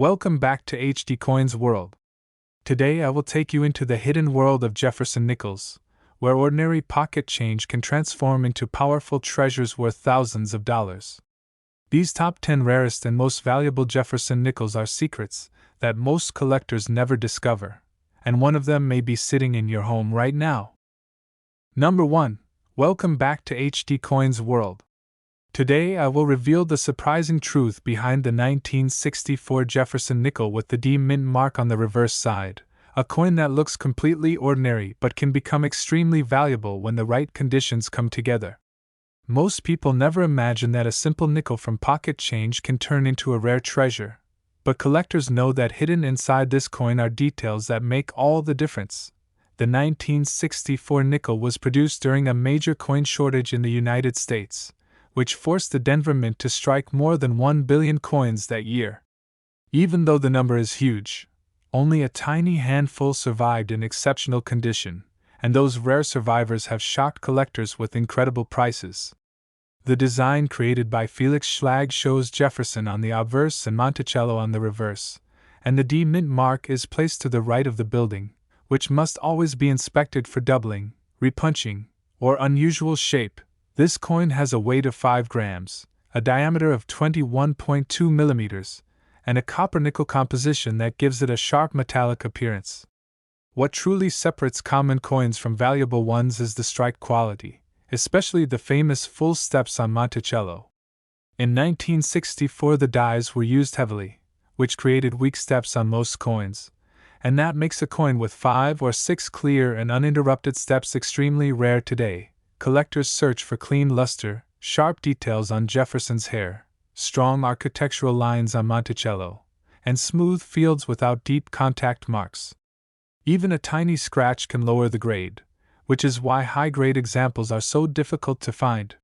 Welcome back to HD Coins World. Today I will take you into the hidden world of Jefferson Nickels, where ordinary pocket change can transform into powerful treasures worth thousands of dollars. These top 10 rarest and most valuable Jefferson Nickels are secrets that most collectors never discover, and one of them may be sitting in your home right now. Number 1. Welcome back to HD Coins World. Today I will reveal the surprising truth behind the 1964 Jefferson nickel with the D mint mark on the reverse side, a coin that looks completely ordinary but can become extremely valuable when the right conditions come together. Most people never imagine that a simple nickel from pocket change can turn into a rare treasure, but collectors know that hidden inside this coin are details that make all the difference. The 1964 nickel was produced during a major coin shortage in the United States, which forced the Denver Mint to strike more than 1 billion coins that year. Even though the number is huge, only a tiny handful survived in exceptional condition, and those rare survivors have shocked collectors with incredible prices. The design created by Felix Schlag shows Jefferson on the obverse and Monticello on the reverse, and the D mint mark is placed to the right of the building, which must always be inspected for doubling, repunching, or unusual shape. This coin has a weight of 5 grams, a diameter of 21.2 millimeters, and a copper-nickel composition that gives it a sharp metallic appearance. What truly separates common coins from valuable ones is the strike quality, especially the famous full steps on Monticello. In 1964 the dies were used heavily, which created weak steps on most coins, and that makes a coin with 5 or 6 clear and uninterrupted steps extremely rare today. Collectors search for clean luster, sharp details on Jefferson's hair, strong architectural lines on Monticello, and smooth fields without deep contact marks. Even a tiny scratch can lower the grade, which is why high-grade examples are so difficult to find.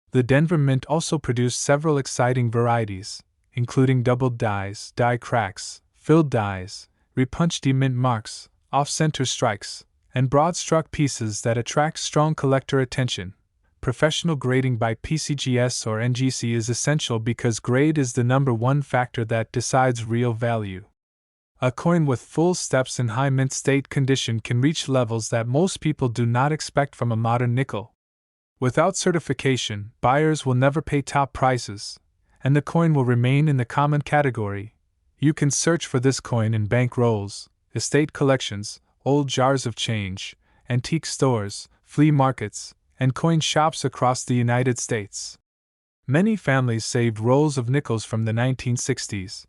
The Denver Mint also produced several exciting varieties, including doubled dies, die cracks, filled dies, repunched D mint marks, off-center strikes, and broad-struck pieces that attract strong collector attention. Professional grading by PCGS or NGC is essential because grade is the number one factor that decides real value. A coin with full steps in high mint state condition can reach levels that most people do not expect from a modern nickel. Without certification, buyers will never pay top prices, and the coin will remain in the common category. You can search for this coin in bank rolls, estate collections, old jars of change, antique stores, flea markets, and coin shops across the United States. Many families saved rolls of nickels from the 1960s,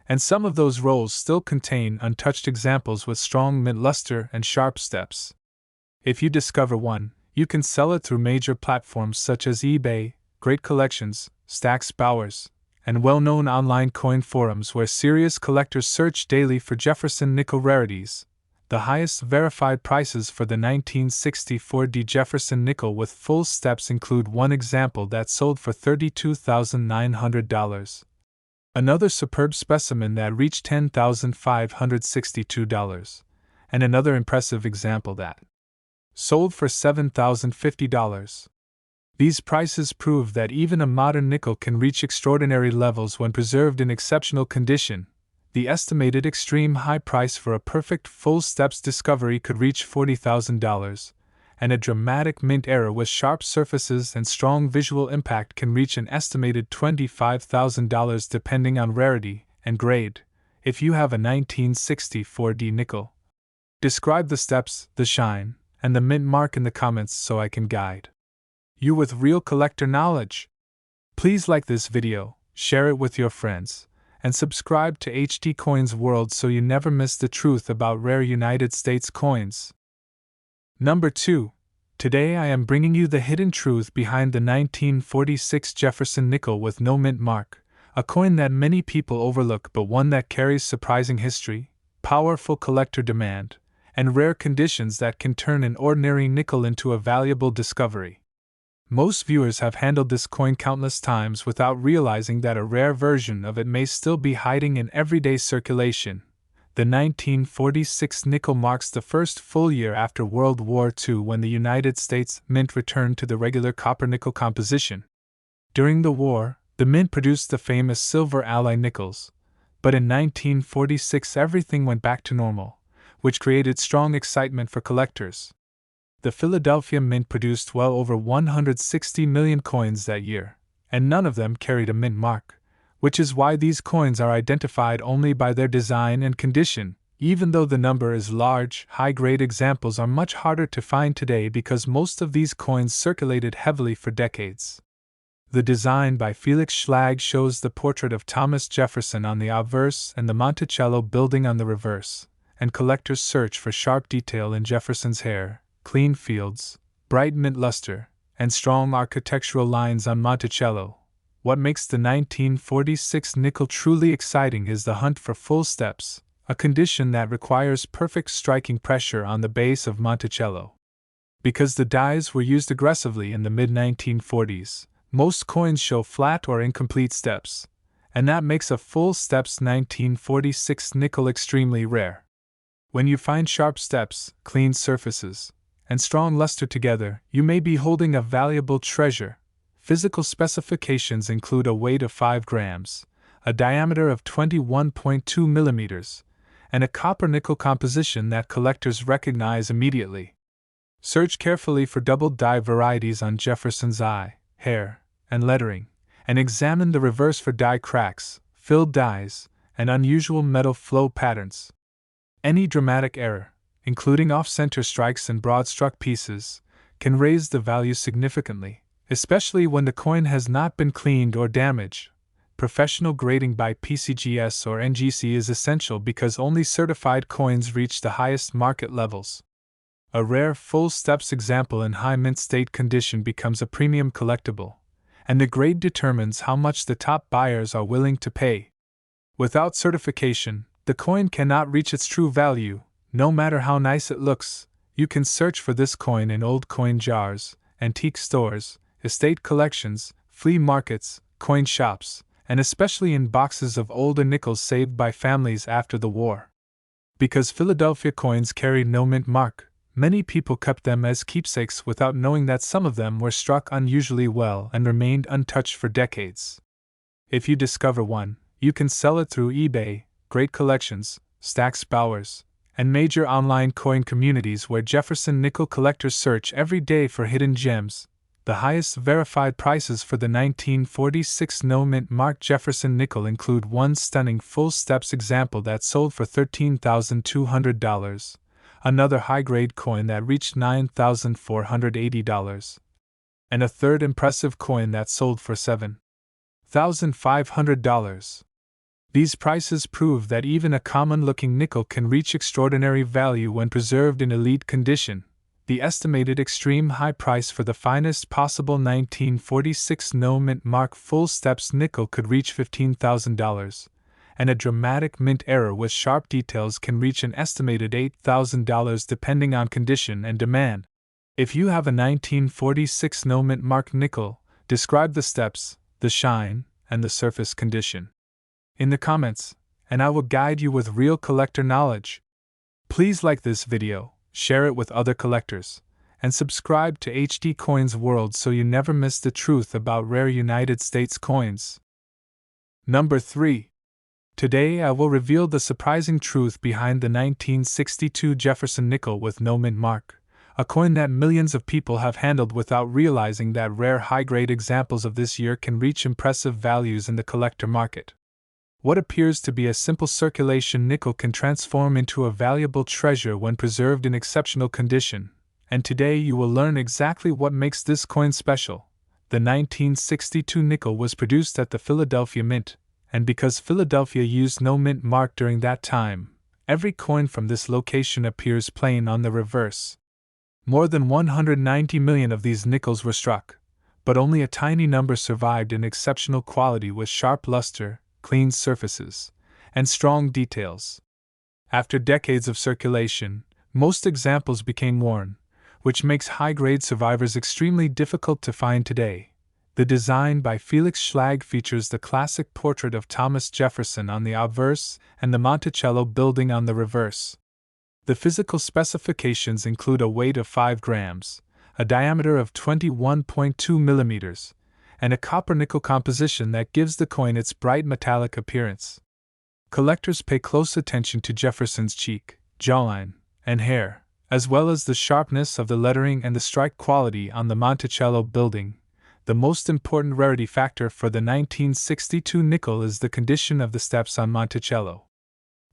and some of those rolls still contain untouched examples with strong mint luster and sharp steps. If you discover one, you can sell it through major platforms such as eBay, Great Collections, Stax Bowers, and well-known online coin forums where serious collectors search daily for Jefferson nickel rarities. The highest verified prices for the 1964 D Jefferson nickel with full steps include one example that sold for $32,900, another superb specimen that reached $10,562, and another impressive example that sold for $7,050. These prices prove that even a modern nickel can reach extraordinary levels when preserved in exceptional condition. The estimated extreme high price for a perfect full steps discovery could reach $40,000, and a dramatic mint error with sharp surfaces and strong visual impact can reach an estimated $25,000 depending on rarity and grade. If you have a 1964 D nickel, describe the steps, the shine, and the mint mark in the comments so I can guide you with real collector knowledge. Please like this video, share it with your friends, and subscribe to HD Coins World so you never miss the truth about rare United States coins. Number 2. Today I am bringing you the hidden truth behind the 1946 Jefferson nickel with no mint mark, a coin that many people overlook but one that carries surprising history, powerful collector demand, and rare conditions that can turn an ordinary nickel into a valuable discovery. Most viewers have handled this coin countless times without realizing that a rare version of it may still be hiding in everyday circulation. The 1946 nickel marks the first full year after World War II when the United States Mint returned to the regular copper-nickel composition. During the war, the Mint produced the famous silver alloy nickels, But in 1946 everything went back to normal, which created strong excitement for collectors. The Philadelphia Mint produced well over 160 million coins that year, and none of them carried a mint mark, which is why these coins are identified only by their design and condition. Even though the number is large, high-grade examples are much harder to find today because most of these coins circulated heavily for decades. The design by Felix Schlag shows the portrait of Thomas Jefferson on the obverse and the Monticello building on the reverse, and collectors search for sharp detail in Jefferson's hair, clean fields, bright mint luster, and strong architectural lines on Monticello. What makes the 1946 nickel truly exciting is the hunt for full steps, a condition that requires perfect striking pressure on the base of Monticello. Because the dies were used aggressively in the mid-1940s, most coins show flat or incomplete steps, and that makes a full steps 1946 nickel extremely rare. When you find sharp steps, clean surfaces, and strong luster together, you may be holding a valuable treasure. Physical specifications include a weight of 5 grams, a diameter of 21.2 millimeters, and a copper-nickel composition that collectors recognize immediately. Search carefully for double die varieties on Jefferson's eye, hair, and lettering, and examine the reverse for die cracks, filled dies, and unusual metal flow patterns. Any dramatic error, including off-center strikes and broad-struck pieces, can raise the value significantly, especially when the coin has not been cleaned or damaged. Professional grading by PCGS or NGC is essential because only certified coins reach the highest market levels. A rare full steps example in high mint state condition becomes a premium collectible, and the grade determines how much the top buyers are willing to pay. Without certification, the coin cannot reach its true value, no matter how nice it looks. You can search for this coin in old coin jars, antique stores, estate collections, flea markets, coin shops, and especially in boxes of older nickels saved by families after the war. Because Philadelphia coins carried no mint mark, many people kept them as keepsakes without knowing that some of them were struck unusually well and remained untouched for decades. If you discover one, you can sell it through eBay, Great Collections, Stax Bowers, and major online coin communities where Jefferson nickel collectors search every day for hidden gems. The highest verified prices for the 1946 no-mint mark Jefferson nickel include one stunning full steps example that sold for $13,200, another high-grade coin that reached $9,480, and a third impressive coin that sold for $7,500. These prices prove that even a common-looking nickel can reach extraordinary value when preserved in elite condition. The estimated extreme high price for the finest possible 1946 no-mint mark full steps nickel could reach $15,000, and a dramatic mint error with sharp details can reach an estimated $8,000 depending on condition and demand. If you have a 1946 no-mint mark nickel, describe the steps, the shine, and the surface condition in the comments, and I will guide you with real collector knowledge. Please like this video, share it with other collectors, and subscribe to HD Coins World so you never miss the truth about rare United States coins. Number 3. Today I will reveal the surprising truth behind the 1962 Jefferson nickel with no mint mark, a coin that millions of people have handled without realizing that rare high-grade examples of this year can reach impressive values in the collector market. What appears to be a simple circulation nickel can transform into a valuable treasure when preserved in exceptional condition, and today you will learn exactly what makes this coin special. The 1962 nickel was produced at the Philadelphia Mint, and because Philadelphia used no mint mark during that time, every coin from this location appears plain on the reverse. More than 190 million of these nickels were struck, but only a tiny number survived in exceptional quality with sharp luster, clean surfaces, and strong details. After decades of circulation, most examples became worn, which makes high-grade survivors extremely difficult to find today. The design by Felix Schlag features the classic portrait of Thomas Jefferson on the obverse and the Monticello building on the reverse. The physical specifications include a weight of 5 grams, a diameter of 21.2 millimeters, and a copper-nickel composition that gives the coin its bright metallic appearance. Collectors pay close attention to Jefferson's cheek, jawline, and hair, as well as the sharpness of the lettering and the strike quality on the Monticello building. The most important rarity factor for the 1962 nickel is the condition of the steps on Monticello.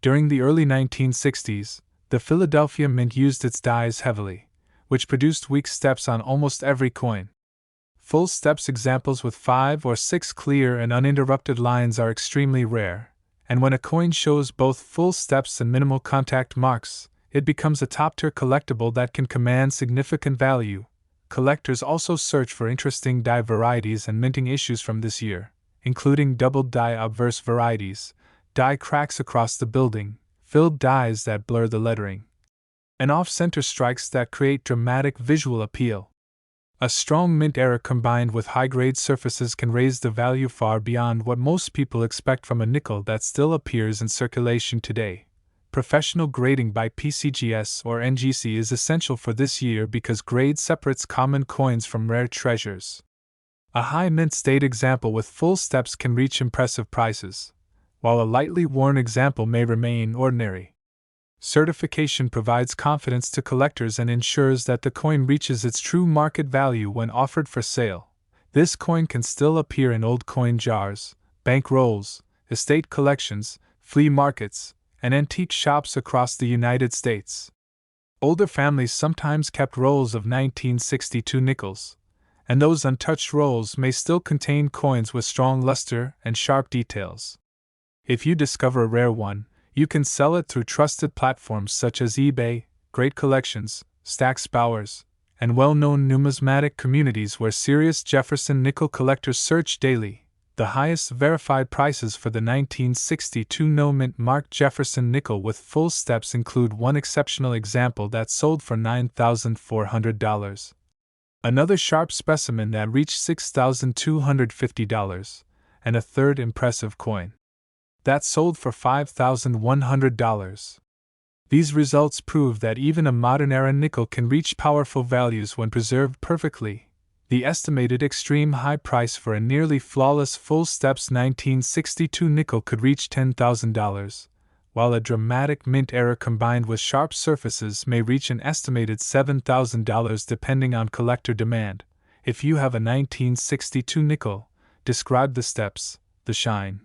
During the early 1960s, the Philadelphia Mint used its dies heavily, which produced weak steps on almost every coin. Full steps examples with 5 or 6 clear and uninterrupted lines are extremely rare, and when a coin shows both full steps and minimal contact marks, it becomes a top-tier collectible that can command significant value. Collectors also search for interesting die varieties and minting issues from this year, including doubled die obverse varieties, die cracks across the building, filled dies that blur the lettering, and off-center strikes that create dramatic visual appeal. A strong mint error combined with high-grade surfaces can raise the value far beyond what most people expect from a nickel that still appears in circulation today. Professional grading by PCGS or NGC is essential for this year because grade separates common coins from rare treasures. A high mint state example with full steps can reach impressive prices, while a lightly worn example may remain ordinary. Certification provides confidence to collectors and ensures that the coin reaches its true market value when offered for sale. This coin can still appear in old coin jars, bank rolls, estate collections, flea markets, and antique shops across the United States. Older families sometimes kept rolls of 1962 nickels, and those untouched rolls may still contain coins with strong luster and sharp details. If you discover a rare one, you can sell it through trusted platforms such as eBay, Great Collections, Stax Bowers, and well-known numismatic communities where serious Jefferson nickel collectors search daily. The highest verified prices for the 1962 no-mint marked Jefferson nickel with full steps include one exceptional example that sold for $9,400, another sharp specimen that reached $6,250, and a third impressive coin that sold for $5,100. These results prove that even a modern-era nickel can reach powerful values when preserved perfectly. The estimated extreme high price for a nearly flawless full steps 1962 nickel could reach $10,000, while a dramatic mint error combined with sharp surfaces may reach an estimated $7,000 depending on collector demand. If you have a 1962 nickel, describe the steps, the shine,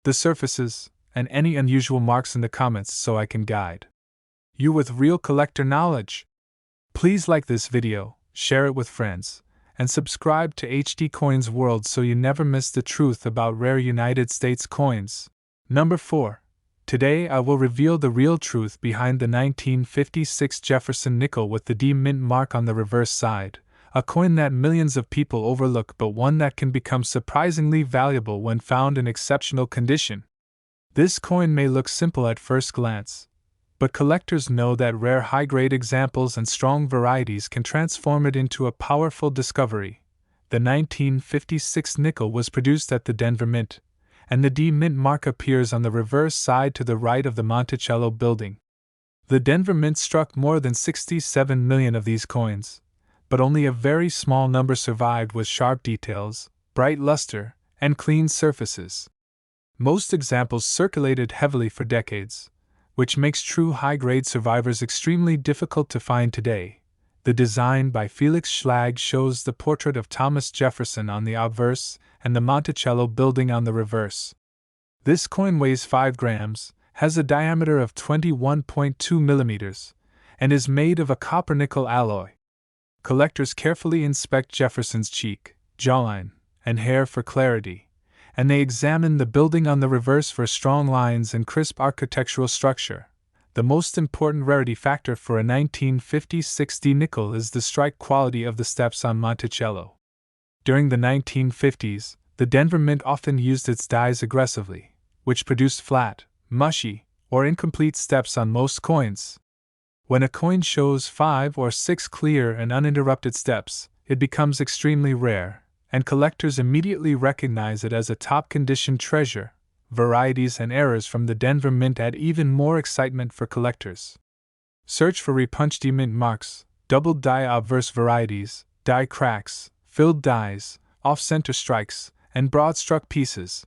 the surfaces, and any unusual marks in the comments so I can guide you with real collector knowledge. Please like this video, share it with friends, and subscribe to HD Coins World so you never miss the truth about rare United States coins. Number 4. Today I will reveal the real truth behind the 1956 Jefferson nickel with the D mint mark on the reverse side, a coin that millions of people overlook but one that can become surprisingly valuable when found in exceptional condition. This coin may look simple at first glance, but collectors know that rare high-grade examples and strong varieties can transform it into a powerful discovery. The 1956 nickel was produced at the Denver Mint, and the D Mint mark appears on the reverse side to the right of the Monticello building. The Denver Mint struck more than 67 million of these coins, but only a very small number survived with sharp details, bright luster, and clean surfaces. Most examples circulated heavily for decades, which makes true high-grade survivors extremely difficult to find today. The design by Felix Schlag shows the portrait of Thomas Jefferson on the obverse and the Monticello building on the reverse. This coin weighs 5 grams, has a diameter of 21.2 millimeters, and is made of a copper-nickel alloy. Collectors carefully inspect Jefferson's cheek, jawline, and hair for clarity, and they examine the building on the reverse for strong lines and crisp architectural structure. The most important rarity factor for a 1956 D nickel is the strike quality of the steps on Monticello. During the 1950s, the Denver Mint often used its dies aggressively, which produced flat, mushy, or incomplete steps on most coins. When a coin shows 5 or 6 clear and uninterrupted steps, it becomes extremely rare, and collectors immediately recognize it as a top-condition treasure. Varieties and errors from the Denver Mint add even more excitement for collectors. Search for repunched D mint marks, doubled die obverse varieties, die cracks, filled dies, off-center strikes, and broad-struck pieces.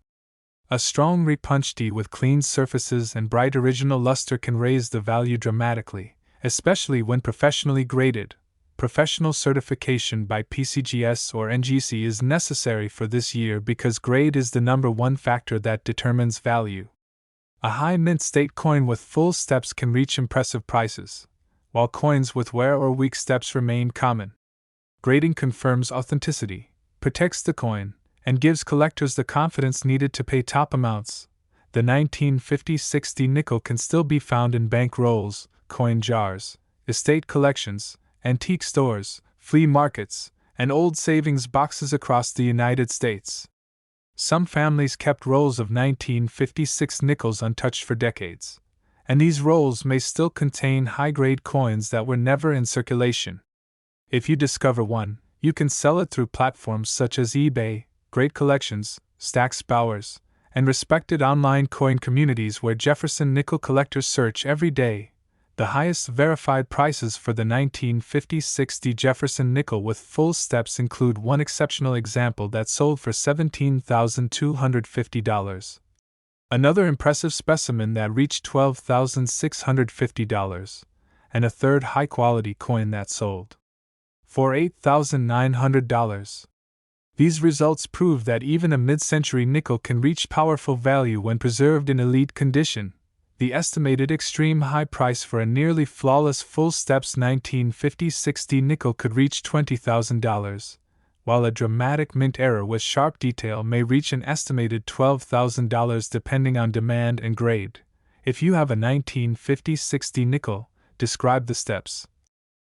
A strong repunched with clean surfaces and bright original luster can raise the value dramatically, especially when professionally graded. Professional certification by PCGS or NGC is necessary for this year because grade is the number one factor that determines value. A high mint state coin with full steps can reach impressive prices, while coins with wear or weak steps remain common. Grading confirms authenticity, protects the coin, and gives collectors the confidence needed to pay top amounts. The 1950-60 nickel can still be found in bank rolls, coin jars, estate collections, antique stores, flea markets, and old savings boxes across the United States. Some families kept rolls of 1956 nickels untouched for decades, and these rolls may still contain high-grade coins that were never in circulation. If you discover one, you can sell it through platforms such as eBay, Great Collections, Stax Bowers, and respected online coin communities where Jefferson nickel collectors search every day. The highest verified prices for the 1950-60 Jefferson nickel with full steps include one exceptional example that sold for $17,250. Another impressive specimen that reached $12,650, and a third high-quality coin that sold for $8,900. These results prove that even a mid-century nickel can reach powerful value when preserved in elite condition. The estimated extreme high price for a nearly flawless full steps 1950-60 nickel could reach $20,000, while a dramatic mint error with sharp detail may reach an estimated $12,000 depending on demand and grade. If you have a 1950-60 nickel, describe the steps,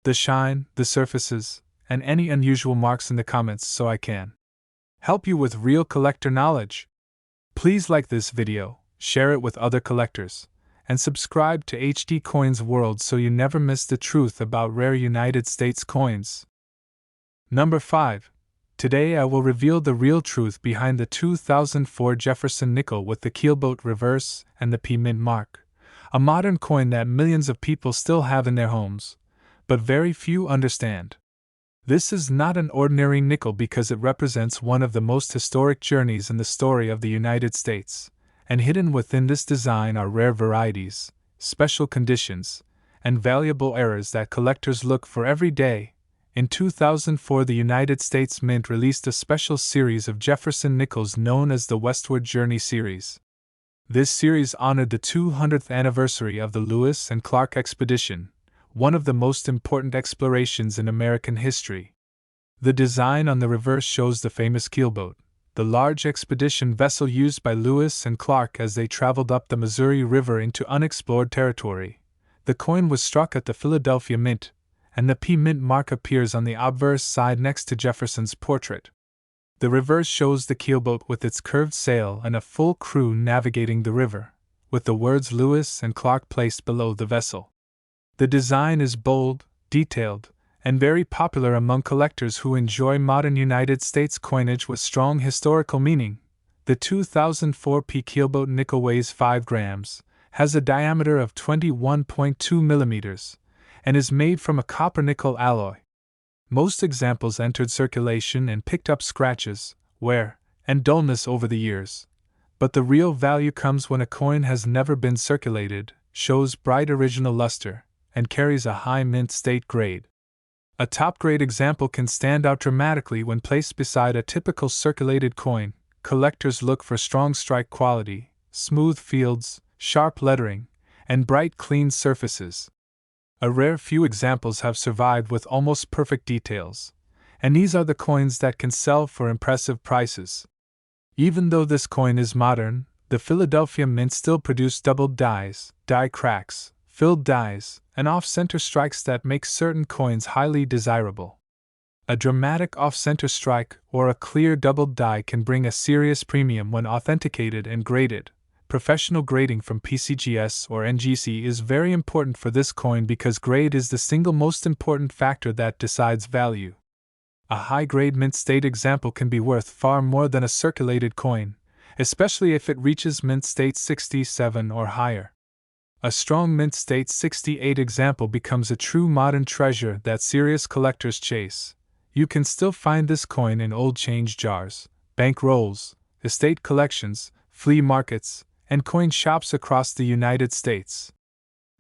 the shine, the surfaces, and any unusual marks in the comments so I can help you with real collector knowledge. Please like this video, share it with other collectors, and subscribe to HD Coins World so you never miss the truth about rare United States coins. Number 5. Today I will reveal the real truth behind the 2004 Jefferson nickel with the keelboat reverse and the P Mint mark, a modern coin that millions of people still have in their homes, but very few understand. This is not an ordinary nickel because it represents one of the most historic journeys in the story of the United States, and hidden within this design are rare varieties, special conditions, and valuable errors that collectors look for every day. In 2004, the United States Mint released a special series of Jefferson nickels known as the Westward Journey series. This series honored the 200th anniversary of the Lewis and Clark expedition, one of the most important explorations in American history. The design on the reverse shows the famous keelboat, the large expedition vessel used by Lewis and Clark as they traveled up the Missouri River into unexplored territory. The coin was struck at the Philadelphia Mint, and the P Mint mark appears on the obverse side next to Jefferson's portrait. The reverse shows the keelboat with its curved sail and a full crew navigating the river, with the words Lewis and Clark placed below the vessel. The design is bold, detailed, and very popular among collectors who enjoy modern United States coinage with strong historical meaning. The 2004 P keelboat nickel weighs 5 grams, has a diameter of 21.2 millimeters, and is made from a copper-nickel alloy. Most examples entered circulation and picked up scratches, wear, and dullness over the years. But the real value comes when a coin has never been circulated, shows bright original luster, and carries a high mint state grade. A top-grade example can stand out dramatically when placed beside a typical circulated coin. Collectors look for strong strike quality, smooth fields, sharp lettering, and bright clean surfaces. A rare few examples have survived with almost perfect details, and these are the coins that can sell for impressive prices. Even though this coin is modern, the Philadelphia Mint still produce doubled dies, die cracks, filled dies, and off-center strikes that make certain coins highly desirable. A dramatic off-center strike or a clear doubled die can bring a serious premium when authenticated and graded. Professional grading from PCGS or NGC is very important for this coin because grade is the single most important factor that decides value. A high-grade mint state example can be worth far more than a circulated coin, especially if it reaches mint state 67 or higher. A strong mint state 68 example becomes a true modern treasure that serious collectors chase. You can still find this coin in old change jars, bank rolls, estate collections, flea markets, and coin shops across the United States.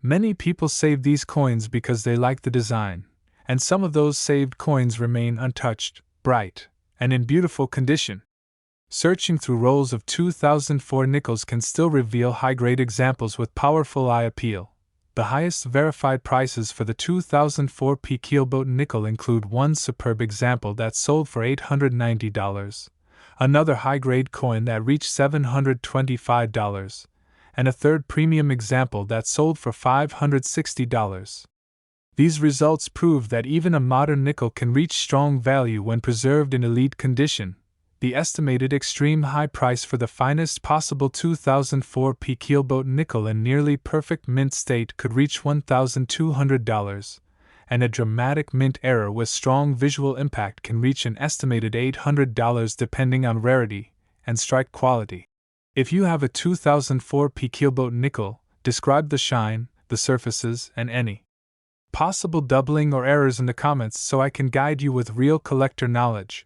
Many people save these coins because they like the design, and some of those saved coins remain untouched, bright, and in beautiful condition. Searching through rolls of 2004 nickels can still reveal high-grade examples with powerful eye appeal. The highest verified prices for the 2004 P keelboat nickel include one superb example that sold for $890, another high-grade coin that reached $725, and a third premium example that sold for $560. These results prove that even a modern nickel can reach strong value when preserved in elite condition. The estimated extreme high price for the finest possible 2004 P keelboat nickel in nearly perfect mint state could reach $1,200, and a dramatic mint error with strong visual impact can reach an estimated $800 depending on rarity and strike quality. If you have a 2004 P keelboat nickel, describe the shine, the surfaces, and any possible doubling or errors in the comments so I can guide you with real collector knowledge.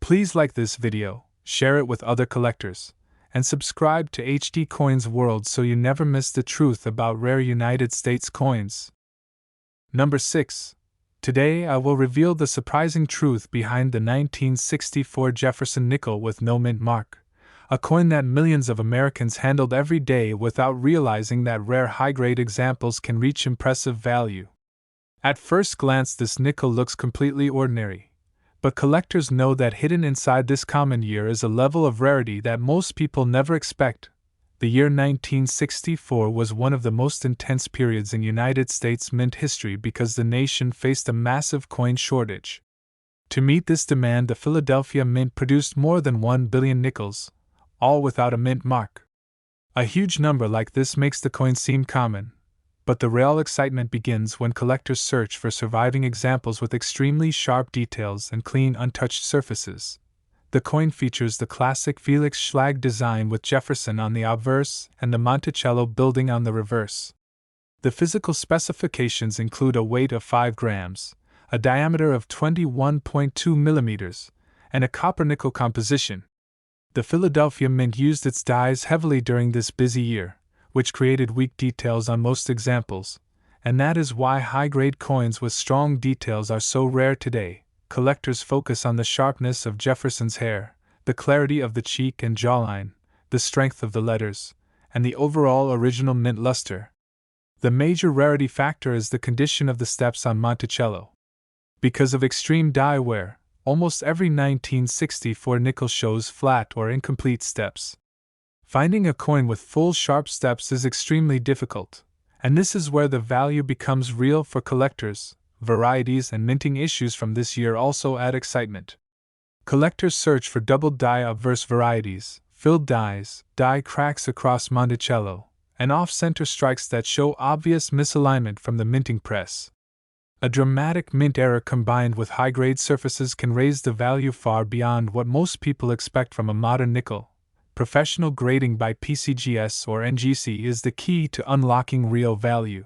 Please like this video, share it with other collectors, and subscribe to HD Coins World so you never miss the truth about rare United States coins. Number 6. Today I will reveal the surprising truth behind the 1964 Jefferson nickel with no mint mark, a coin that millions of Americans handled every day without realizing that rare high-grade examples can reach impressive value. At first glance, this nickel looks completely ordinary. But collectors know that hidden inside this common year is a level of rarity that most people never expect. The year 1964 was one of the most intense periods in United States mint history because the nation faced a massive coin shortage. To meet this demand, the Philadelphia Mint produced more than 1 billion nickels, all without a mint mark. A huge number like this makes the coin seem common. But the real excitement begins when collectors search for surviving examples with extremely sharp details and clean, untouched surfaces. The coin features the classic Felix Schlag design with Jefferson on the obverse and the Monticello building on the reverse. The physical specifications include a weight of 5 grams, a diameter of 21.2 millimeters, and a copper-nickel composition. The Philadelphia Mint used its dies heavily during this busy year, which created weak details on most examples, and that is why high-grade coins with strong details are so rare today. Collectors focus on the sharpness of Jefferson's hair, the clarity of the cheek and jawline, the strength of the letters, and the overall original mint luster. The major rarity factor is the condition of the steps on Monticello. Because of extreme die wear, almost every 1964 nickel shows flat or incomplete steps. Finding a coin with full sharp steps is extremely difficult, and this is where the value becomes real for collectors. Varieties and minting issues from this year also add excitement. Collectors search for doubled die obverse varieties, filled dies, die cracks across Monticello, and off-center strikes that show obvious misalignment from the minting press. A dramatic mint error combined with high-grade surfaces can raise the value far beyond what most people expect from a modern nickel. Professional grading by PCGS or NGC is the key to unlocking real value.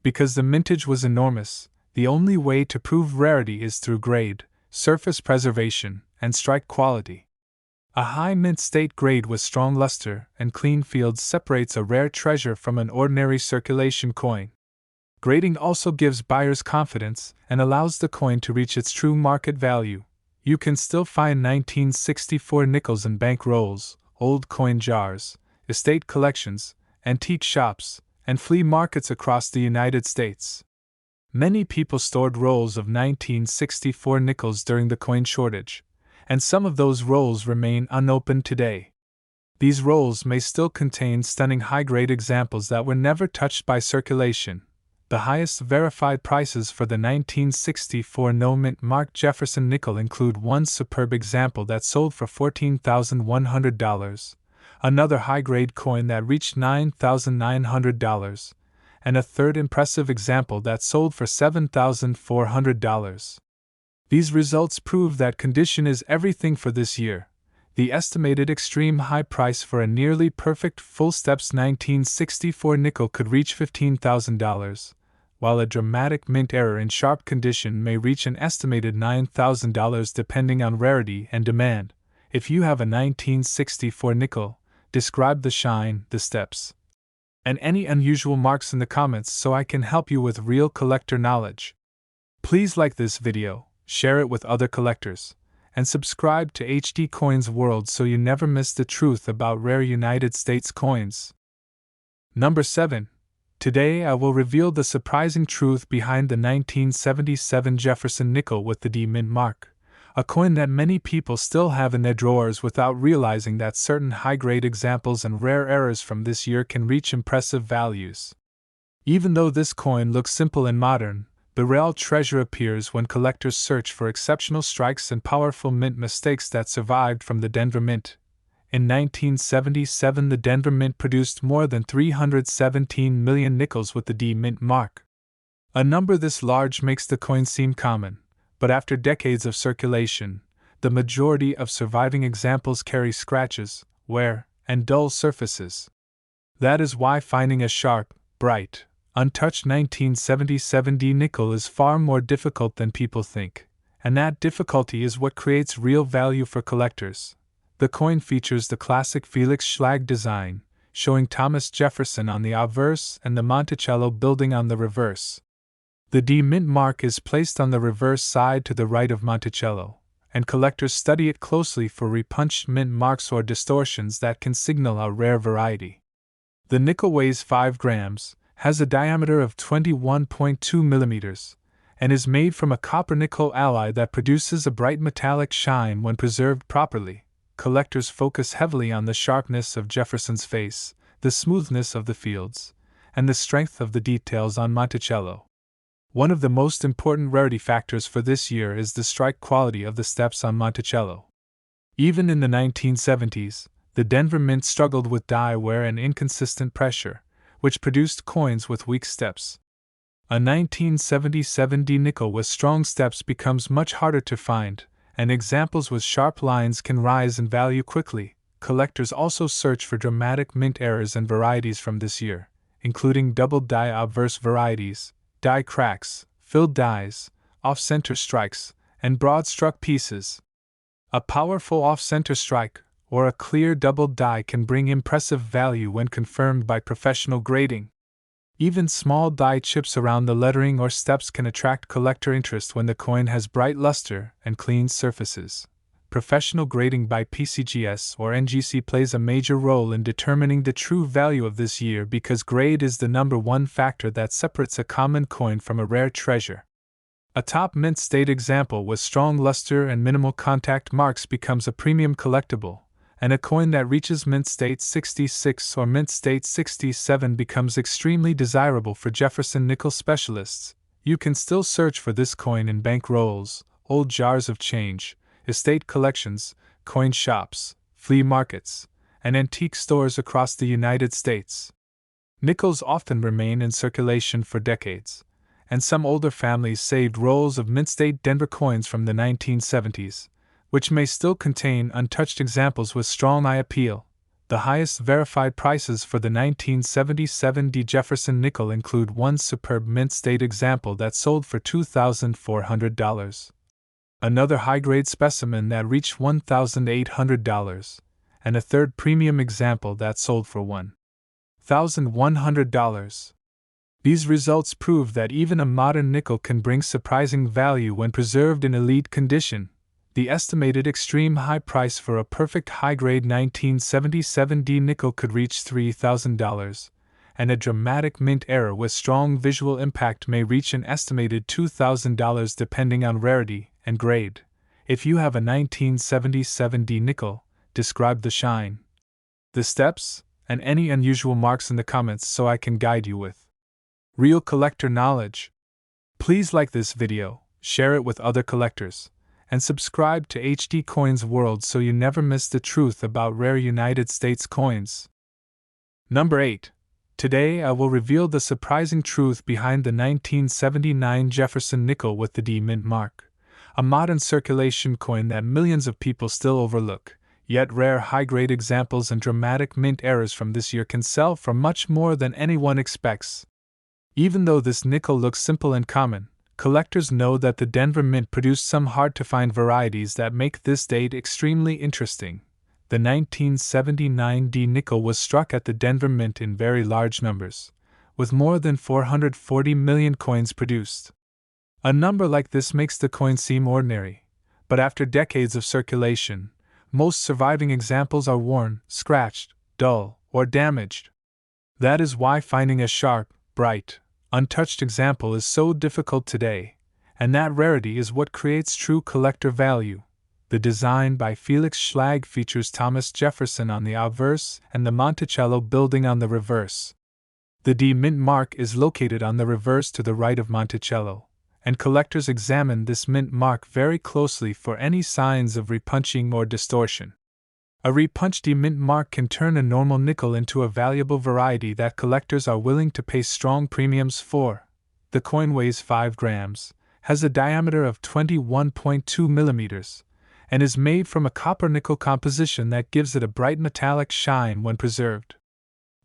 Because the mintage was enormous, the only way to prove rarity is through grade, surface preservation, and strike quality. A high mint state grade with strong luster and clean fields separates a rare treasure from an ordinary circulation coin. Grading also gives buyers confidence and allows the coin to reach its true market value. You can still find 1964 nickels in bank rolls, old coin jars, estate collections, antique shops, and flea markets across the United States. Many people stored rolls of 1964 nickels during the coin shortage, and some of those rolls remain unopened today. These rolls may still contain stunning high-grade examples that were never touched by circulation. The highest verified prices for the 1964 no-mint marked Jefferson nickel include one superb example that sold for $14,100, another high-grade coin that reached $9,900, and a third impressive example that sold for $7,400. These results prove that condition is everything for this year. The estimated extreme high price for a nearly perfect full steps 1964 nickel could reach $15,000, while a dramatic mint error in sharp condition may reach an estimated $9,000 depending on rarity and demand. If you have a 1964 nickel, Describe the shine, the steps, and any unusual marks in the comments so I can help you with real collector knowledge. Please like this video, share it with other collectors, and subscribe to HD Coins World so you never miss the truth about rare United States coins. Number 7. Today I will reveal the surprising truth behind the 1977 Jefferson nickel with the D mint mark, a coin that many people still have in their drawers without realizing that certain high-grade examples and rare errors from this year can reach impressive values. Even though this coin looks simple and modern, the real treasure appears when collectors search for exceptional strikes and powerful mint mistakes that survived from the Denver Mint. In 1977, the Denver Mint produced more than 317 million nickels with the D mint mark. A number this large makes the coin seem common, but after decades of circulation, the majority of surviving examples carry scratches, wear, and dull surfaces. That is why finding a sharp, bright, untouched 1977 D nickel is far more difficult than people think, and that difficulty is what creates real value for collectors. The coin features the classic Felix Schlag design, showing Thomas Jefferson on the obverse and the Monticello building on the reverse. The D mint mark is placed on the reverse side to the right of Monticello, and collectors study it closely for repunched mint marks or distortions that can signal a rare variety. The nickel weighs 5 grams, has a diameter of 21.2 millimeters, and is made from a copper-nickel alloy that produces a bright metallic shine when preserved properly. Collectors focus heavily on the sharpness of Jefferson's face, the smoothness of the fields, and the strength of the details on Monticello. One of the most important rarity factors for this year is the strike quality of the steps on Monticello. Even in the 1970s, the Denver Mint struggled with die wear and inconsistent pressure, which produced coins with weak steps. A 1977 D nickel with strong steps becomes much harder to find, and examples with sharp lines can rise in value quickly. Collectors also search for dramatic mint errors and varieties from this year, including double die obverse varieties, die cracks, filled dies, off-center strikes, and broad-struck pieces. A powerful off-center strike, or a clear double die, can bring impressive value when confirmed by professional grading. Even small die chips around the lettering or steps can attract collector interest when the coin has bright luster and clean surfaces. Professional grading by PCGS or NGC plays a major role in determining the true value of this year because grade is the number one factor that separates a common coin from a rare treasure. A top mint state example with strong luster and minimal contact marks becomes a premium collectible, and a coin that reaches mint state 66 or mint state 67 becomes extremely desirable for Jefferson nickel specialists. You can still search for this coin in bank rolls, old jars of change, estate collections, coin shops, flea markets, and antique stores across the United States. Nickels often remain in circulation for decades, and some older families saved rolls of mint state Denver coins from the 1970s, which may still contain untouched examples with strong eye appeal. The highest verified prices for the 1977 D Jefferson nickel include one superb mint state example that sold for $2,400, another high-grade specimen that reached $1,800, and a third premium example that sold for $1,100. These results prove that even a modern nickel can bring surprising value when preserved in elite condition. The estimated extreme high price for a perfect high-grade 1977 D nickel could reach $3,000, and a dramatic mint error with strong visual impact may reach an estimated $2,000 depending on rarity and grade. If you have a 1977 D nickel, describe the shine, the steps, and any unusual marks in the comments so I can guide you with real collector knowledge. Please like this video, share it with other collectors, and subscribe to HD Coins World so you never miss the truth about rare United States coins. Number 8. Today I will reveal the surprising truth behind the 1979 Jefferson nickel with the D mint mark, a modern circulation coin that millions of people still overlook, yet rare high-grade examples and dramatic mint errors from this year can sell for much more than anyone expects. Even though this nickel looks simple and common, collectors know that the Denver Mint produced some hard-to-find varieties that make this date extremely interesting. The 1979 D nickel was struck at the Denver Mint in very large numbers, with more than 440 million coins produced. A number like this makes the coin seem ordinary, but after decades of circulation, most surviving examples are worn, scratched, dull, or damaged. That is why finding a sharp, bright, untouched example is so difficult today, and that rarity is what creates true collector value. The design by Felix Schlag features Thomas Jefferson on the obverse and the Monticello building on the reverse. The D Mint mark is located on the reverse to the right of Monticello, and collectors examine this mint mark very closely for any signs of repunching or distortion. A repunched D mint mark can turn a normal nickel into a valuable variety that collectors are willing to pay strong premiums for. The coin weighs 5 grams, has a diameter of 21.2 millimeters, and is made from a copper-nickel composition that gives it a bright metallic shine when preserved.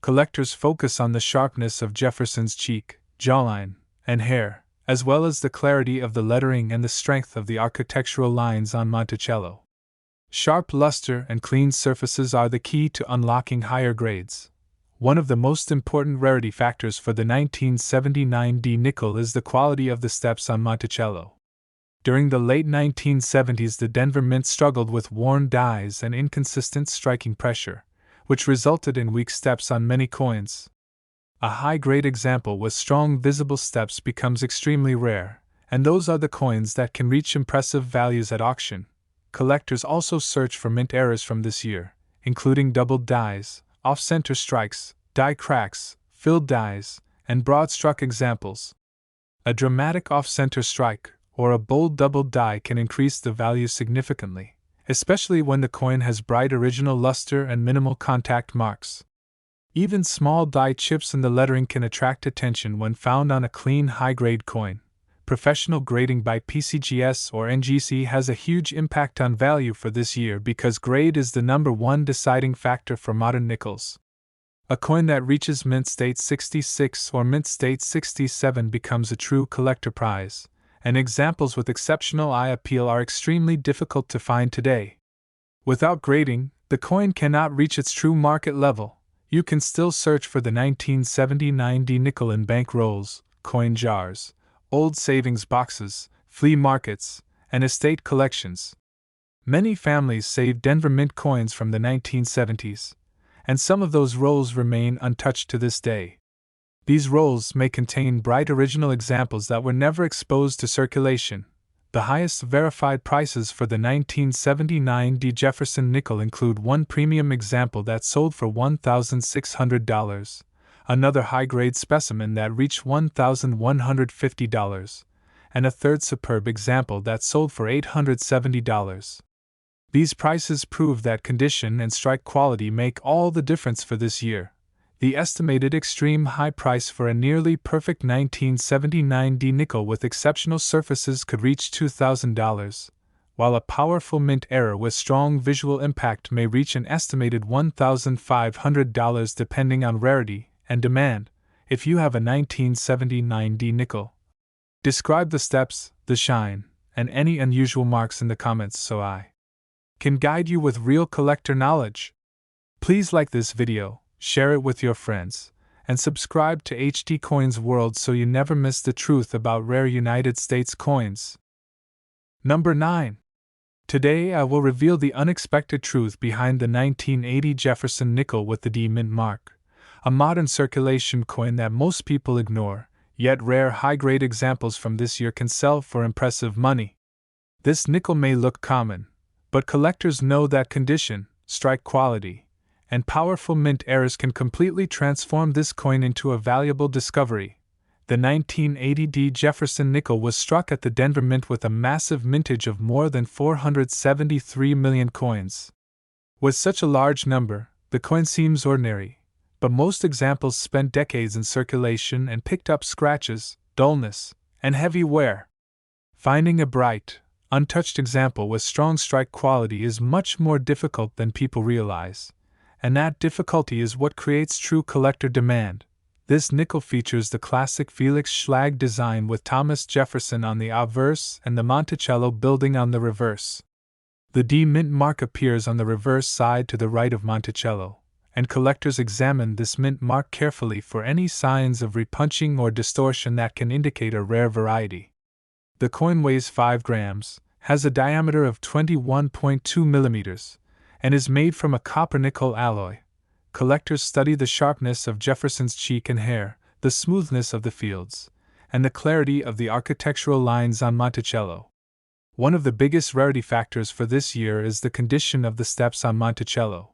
Collectors focus on the sharpness of Jefferson's cheek, jawline, and hair, as well as the clarity of the lettering and the strength of the architectural lines on Monticello. Sharp luster and clean surfaces are the key to unlocking higher grades. One of the most important rarity factors for the 1979 D nickel is the quality of the steps on Monticello. During the late 1970s, the Denver Mint struggled with worn dies and inconsistent striking pressure, which resulted in weak steps on many coins. A high-grade example with strong visible steps becomes extremely rare, and those are the coins that can reach impressive values at auction. Collectors also search for mint errors from this year, including doubled dies, off-center strikes, die cracks, filled dies, and broad-struck examples. A dramatic off-center strike, or a bold double die can increase the value significantly, especially when the coin has bright original luster and minimal contact marks. Even small die chips in the lettering can attract attention when found on a clean high-grade coin. Professional grading by PCGS or NGC has a huge impact on value for this year because grade is the number one deciding factor for modern nickels. A coin that reaches mint state 66 or mint state 67 becomes a true collector prize, and examples with exceptional eye appeal are extremely difficult to find today. Without grading, the coin cannot reach its true market level. You can still search for the 1979 D nickel in bank rolls, coin jars, old savings boxes, flea markets, and estate collections. Many families save Denver Mint coins from the 1970s, and some of those rolls remain untouched to this day. These rolls may contain bright original examples that were never exposed to circulation. The highest verified prices for the 1979 D Jefferson nickel include one premium example that sold for $1,600, another high-grade specimen that reached $1,150, and a third superb example that sold for $870. These prices prove that condition and strike quality make all the difference for this year. The estimated extreme high price for a nearly perfect 1979 D nickel with exceptional surfaces could reach $2,000, while a powerful mint error with strong visual impact may reach an estimated $1,500 depending on rarity and demand. If you have a 1979 D nickel, describe the steps, the shine, and any unusual marks in the comments so I can guide you with real collector knowledge. Please like this video, share it with your friends, and subscribe to HD Coins World so you never miss the truth about rare United States coins. Number 9. Today I will reveal the unexpected truth behind the 1980 Jefferson nickel with the D Mint mark, a modern circulation coin that most people ignore, yet rare high-grade examples from this year can sell for impressive money. This nickel may look common, but collectors know that condition, strike quality, and powerful mint errors can completely transform this coin into a valuable discovery. The 1980 D Jefferson nickel was struck at the Denver Mint with a massive mintage of more than 473 million coins. With such a large number, the coin seems ordinary, but most examples spent decades in circulation and picked up scratches, dullness, and heavy wear. Finding a bright, untouched example with strong strike quality is much more difficult than people realize, and that difficulty is what creates true collector demand. This nickel features the classic Felix Schlag design with Thomas Jefferson on the obverse and the Monticello building on the reverse. The D mint mark appears on the reverse side to the right of Monticello, and collectors examine this mint mark carefully for any signs of repunching or distortion that can indicate a rare variety. The coin weighs 5 grams, has a diameter of 21.2 millimeters, and is made from a copper-nickel alloy. Collectors study the sharpness of Jefferson's cheek and hair, the smoothness of the fields, and the clarity of the architectural lines on Monticello. One of the biggest rarity factors for this year is the condition of the steps on Monticello.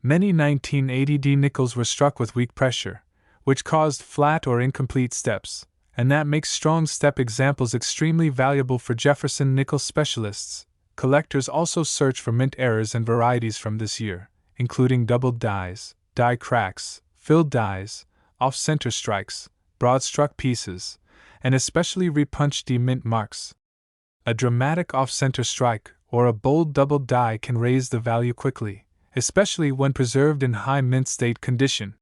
Many 1980D nickels were struck with weak pressure, which caused flat or incomplete steps, and that makes strong step examples extremely valuable for Jefferson nickel specialists. Collectors also search for mint errors and varieties from this year, including doubled dies, die cracks, filled dies, off-center strikes, broad-struck pieces, and especially repunched D-mint marks. A dramatic off-center strike or a bold doubled die can raise the value quickly, especially when preserved in high mint state condition.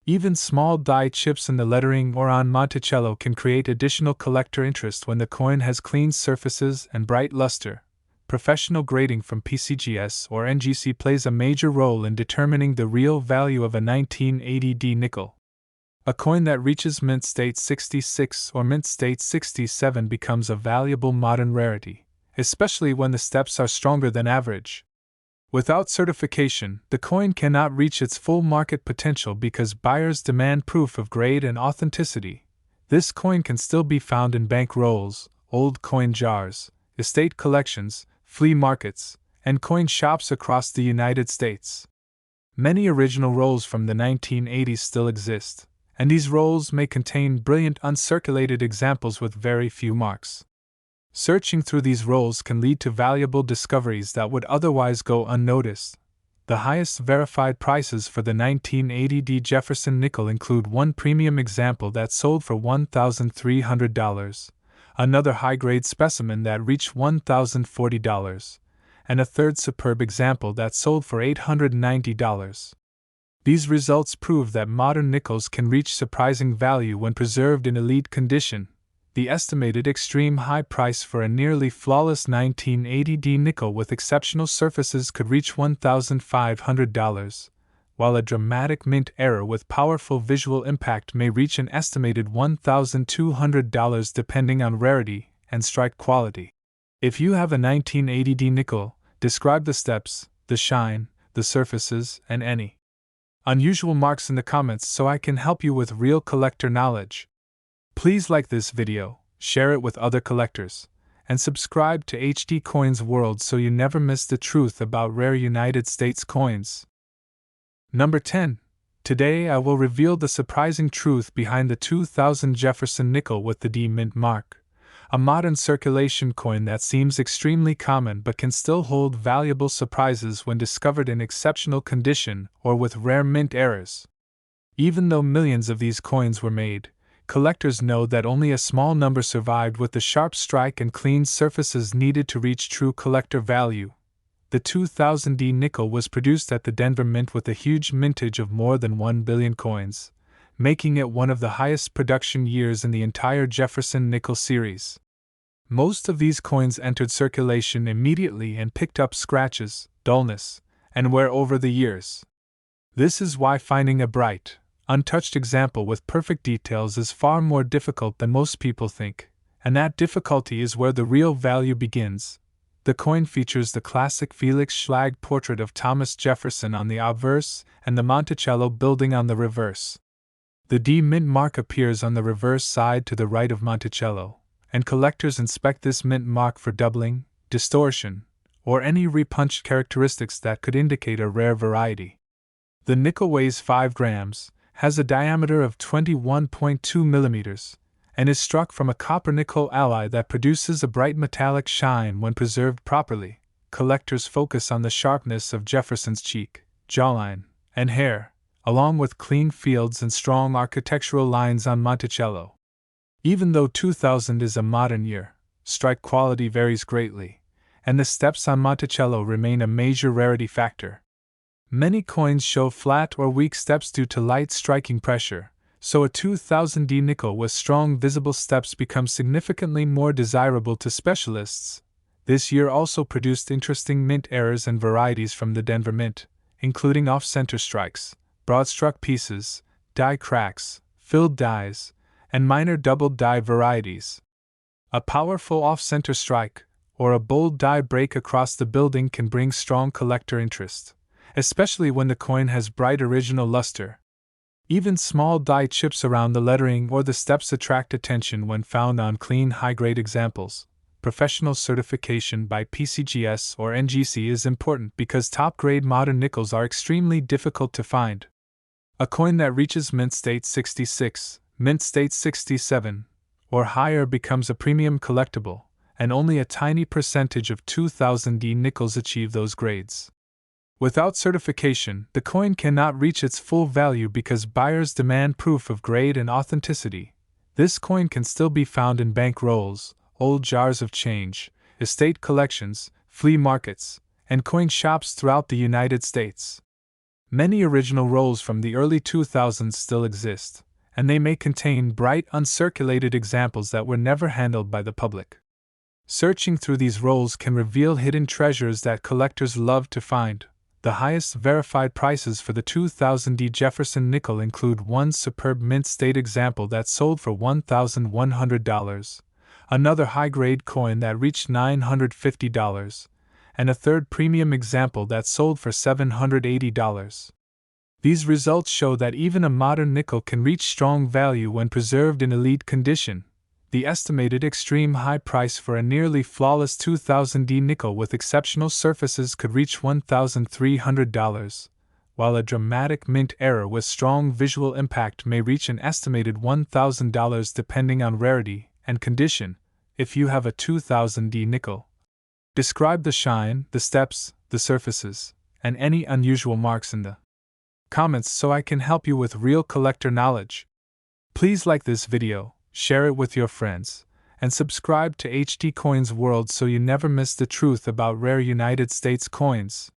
Even small die chips in the lettering or on Monticello can create additional collector interest when the coin has clean surfaces and bright luster. Professional grading from PCGS or NGC plays a major role in determining the real value of a 1980D nickel. A coin that reaches mint state 66 or mint state 67 becomes a valuable modern rarity, especially when the steps are stronger than average. Without certification, the coin cannot reach its full market potential because buyers demand proof of grade and authenticity. This coin can still be found in bank rolls, old coin jars, estate collections, flea markets, and coin shops across the United States. Many original rolls from the 1980s still exist, and these rolls may contain brilliant uncirculated examples with very few marks. Searching through these rolls can lead to valuable discoveries that would otherwise go unnoticed. The highest verified prices for the 1980D Jefferson nickel include one premium example that sold for $1,300, another high-grade specimen that reached $1,040, and a third superb example that sold for $890. These results prove that modern nickels can reach surprising value when preserved in elite condition. The estimated extreme high price for a nearly flawless 1980D nickel with exceptional surfaces could reach $1,500, while a dramatic mint error with powerful visual impact may reach an estimated $1,200 depending on rarity and strike quality. If you have a 1980D nickel, describe the steps, the shine, the surfaces, and any unusual marks in the comments so I can help you with real collector knowledge. Please like this video, share it with other collectors, and subscribe to HD Coins World so you never miss the truth about rare United States coins. Number 10. Today I will reveal the surprising truth behind the 2000 Jefferson nickel with the D mint mark, a modern circulation coin that seems extremely common but can still hold valuable surprises when discovered in exceptional condition or with rare mint errors. Even though millions of these coins were made, collectors know that only a small number survived with the sharp strike and clean surfaces needed to reach true collector value. The 2000D nickel was produced at the Denver Mint with a huge mintage of more than 1 billion coins, making it one of the highest production years in the entire Jefferson nickel series. Most of these coins entered circulation immediately and picked up scratches, dullness, and wear over the years. This is why finding a bright, untouched example with perfect details is far more difficult than most people think, and that difficulty is where the real value begins. The coin features the classic Felix Schlag portrait of Thomas Jefferson on the obverse and the Monticello building on the reverse. The D mint mark appears on the reverse side to the right of Monticello, and collectors inspect this mint mark for doubling, distortion, or any repunched characteristics that could indicate a rare variety. The nickel weighs 5 grams, has a diameter of 21.2 millimeters, and is struck from a copper-nickel alloy that produces a bright metallic shine when preserved properly. Collectors focus on the sharpness of Jefferson's cheek, jawline, and hair, along with clean fields and strong architectural lines on Monticello. Even though 2000 is a modern year, strike quality varies greatly, and the steps on Monticello remain a major rarity factor. Many coins show flat or weak steps due to light striking pressure, so a 2000D nickel with strong visible steps becomes significantly more desirable to specialists. This year also produced interesting mint errors and varieties from the Denver Mint, including off-center strikes, broad-struck pieces, die cracks, filled dies, and minor double die varieties. A powerful off-center strike, or a bold die break across the building can bring strong collector interest, especially when the coin has bright original luster. Even small die chips around the lettering or the steps attract attention when found on clean high-grade examples. Professional certification by PCGS or NGC is important because top-grade modern nickels are extremely difficult to find. A coin that reaches mint state 66, mint state 67, or higher becomes a premium collectible, and only a tiny percentage of 2000D nickels achieve those grades. Without certification, the coin cannot reach its full value because buyers demand proof of grade and authenticity. This coin can still be found in bank rolls, old jars of change, estate collections, flea markets, and coin shops throughout the United States. Many original rolls from the early 2000s still exist, and they may contain bright, uncirculated examples that were never handled by the public. Searching through these rolls can reveal hidden treasures that collectors love to find. The highest verified prices for the 2000D Jefferson nickel include one superb mint state example that sold for $1,100, another high-grade coin that reached $950, and a third premium example that sold for $780. These results show that even a modern nickel can reach strong value when preserved in elite condition. The estimated extreme high price for a nearly flawless 2000D nickel with exceptional surfaces could reach $1,300, while a dramatic mint error with strong visual impact may reach an estimated $1,000 depending on rarity and condition. If you have a 2000D nickel, describe the shine, the steps, the surfaces, and any unusual marks in the comments so I can help you with real collector knowledge. Please like this video, share it with your friends, and subscribe to HD Coins World so you never miss the truth about rare United States coins.